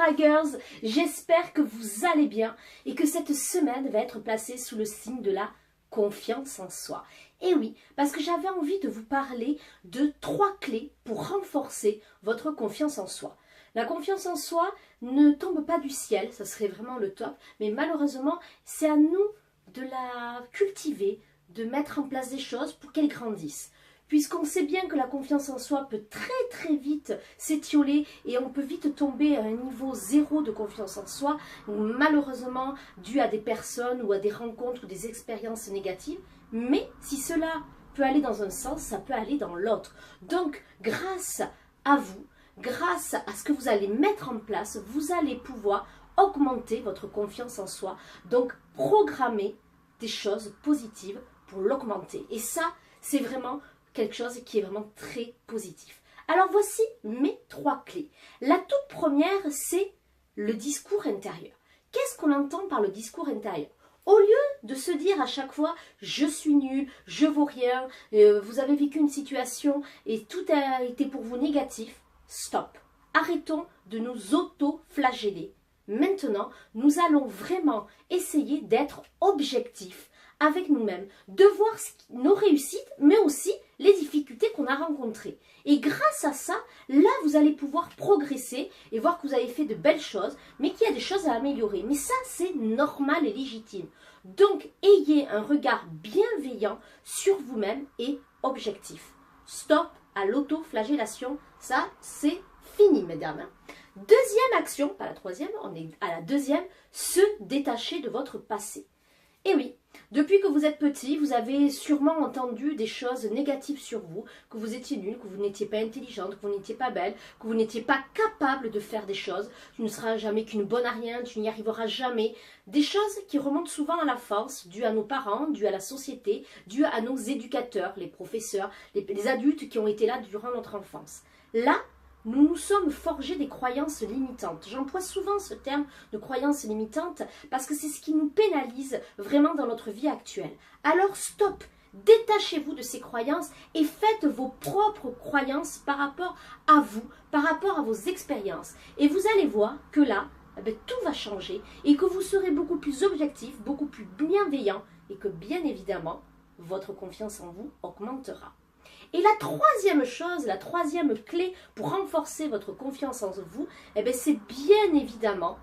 my girls, j'espère que vous allez bien et que cette semaine va être placée sous le signe de la confiance en soi. Et oui, parce que j'avais envie de vous parler de 3 clés pour renforcer votre confiance en soi. La confiance en soi ne tombe pas du ciel, ça serait vraiment le top, mais malheureusement, c'est à nous de la cultiver, de mettre en place des choses pour qu'elle grandisse. Puisqu'on sait bien que la confiance en soi peut très vite s'étioler et on peut vite tomber à un niveau zéro de confiance en soi, malheureusement dû à des personnes ou à des rencontres ou des expériences négatives. Mais si cela peut aller dans un sens, ça peut aller dans l'autre. Donc grâce à vous, grâce à ce que vous allez mettre en place, vous allez pouvoir augmenter votre confiance en soi. Donc programmer des choses positives pour l'augmenter. Et ça, c'est vraiment quelque chose qui est vraiment très positif. Alors voici mes 3 clés. La toute première, c'est le discours intérieur. Qu'est-ce qu'on entend par le discours intérieur? Au lieu de se dire à chaque fois « je suis nul, je vaux rien, vous avez vécu une situation et tout a été pour vous négatif », stop. Arrêtons de nous auto-flageller. Maintenant, nous allons vraiment essayer d'être objectifs avec nous-mêmes, de voir nos réussites, mais aussi les difficultés qu'on a rencontrées. Et grâce à ça, là, vous allez pouvoir progresser et voir que vous avez fait de belles choses, mais qu'il y a des choses à améliorer. Mais ça, c'est normal et légitime. Donc, ayez un regard bienveillant sur vous-même et objectif. Stop à l'auto-flagellation. Ça, c'est fini, mesdames. Deuxième action, pas la troisième, on est à la deuxième, se détacher de votre passé. Et oui, depuis que vous êtes petit, vous avez sûrement entendu des choses négatives sur vous, que vous étiez nul, que vous n'étiez pas intelligente, que vous n'étiez pas belle, que vous n'étiez pas capable de faire des choses, tu ne seras jamais qu'une bonne à rien, tu n'y arriveras jamais. Des choses qui remontent souvent à l'enfance, dues à nos parents, dues à la société, dues à nos éducateurs, les professeurs, les adultes qui ont été là durant notre enfance. Là, nous nous sommes forgés des croyances limitantes. J'emploie souvent ce terme de croyances limitantes parce que c'est ce qui nous pénalise vraiment dans notre vie actuelle. Alors stop, détachez-vous de ces croyances et faites vos propres croyances par rapport à vous, par rapport à vos expériences. Et vous allez voir que là, tout va changer et que vous serez beaucoup plus objectif, beaucoup plus bienveillant et que bien évidemment, votre confiance en vous augmentera. Et la troisième chose, la troisième clé pour renforcer votre confiance en vous, c'est bien évidemment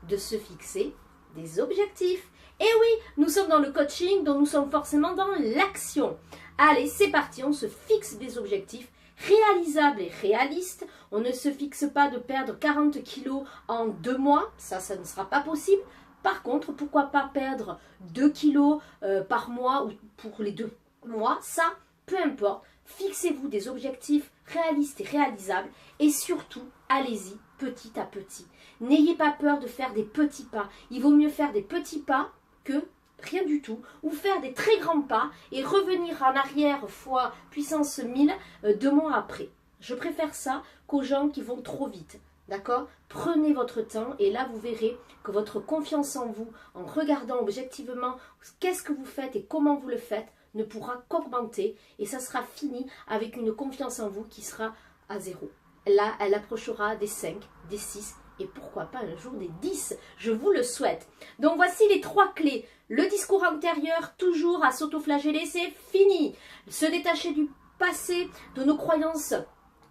de se fixer des objectifs. Et oui, nous sommes dans le coaching, donc nous sommes forcément dans l'action. Allez, c'est parti, on se fixe des objectifs réalisables et réalistes. On ne se fixe pas de perdre 40 kilos en 2 mois, ça ne sera pas possible. Par contre, pourquoi pas perdre 2 kilos par mois ou pour les 2 mois, ça, peu importe. Fixez-vous des objectifs réalistes et réalisables et surtout, allez-y petit à petit. N'ayez pas peur de faire des petits pas. Il vaut mieux faire des petits pas que rien du tout ou faire des très grands pas et revenir en arrière fois puissance 1000 2 mois après. Je préfère ça qu'aux gens qui vont trop vite. D'accord? Prenez votre temps et là vous verrez que votre confiance en vous, en regardant objectivement qu'est-ce que vous faites et comment vous le faites, ne pourra qu'augmenter et ça sera fini avec une confiance en vous qui sera à 0. Là, elle approchera des 5, des 6 et pourquoi pas un jour des 10. Je vous le souhaite. Donc voici les 3 clés. Le discours intérieur, toujours à s'autoflageller, c'est fini. Se détacher du passé, de nos croyances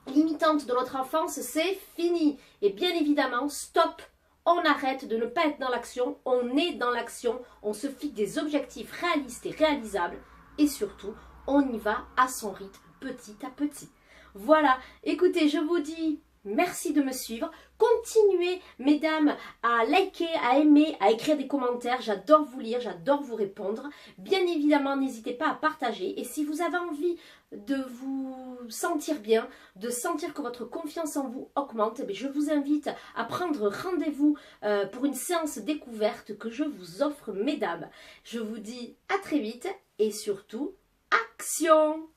limitantes de notre enfance, c'est fini. Et bien évidemment, stop. On arrête de ne pas être dans l'action, on est dans l'action, on se fixe des objectifs réalistes et réalisables. Et surtout, on y va à son rythme, petit à petit. Voilà, écoutez, je vous dis merci de me suivre. Continuez, mesdames, à liker, à aimer, à écrire des commentaires. J'adore vous lire, j'adore vous répondre. Bien évidemment, n'hésitez pas à partager. Et si vous avez envie de vous sentir bien, de sentir que votre confiance en vous augmente, je vous invite à prendre rendez-vous pour une séance découverte que je vous offre, mesdames. Je vous dis à très vite et surtout, action!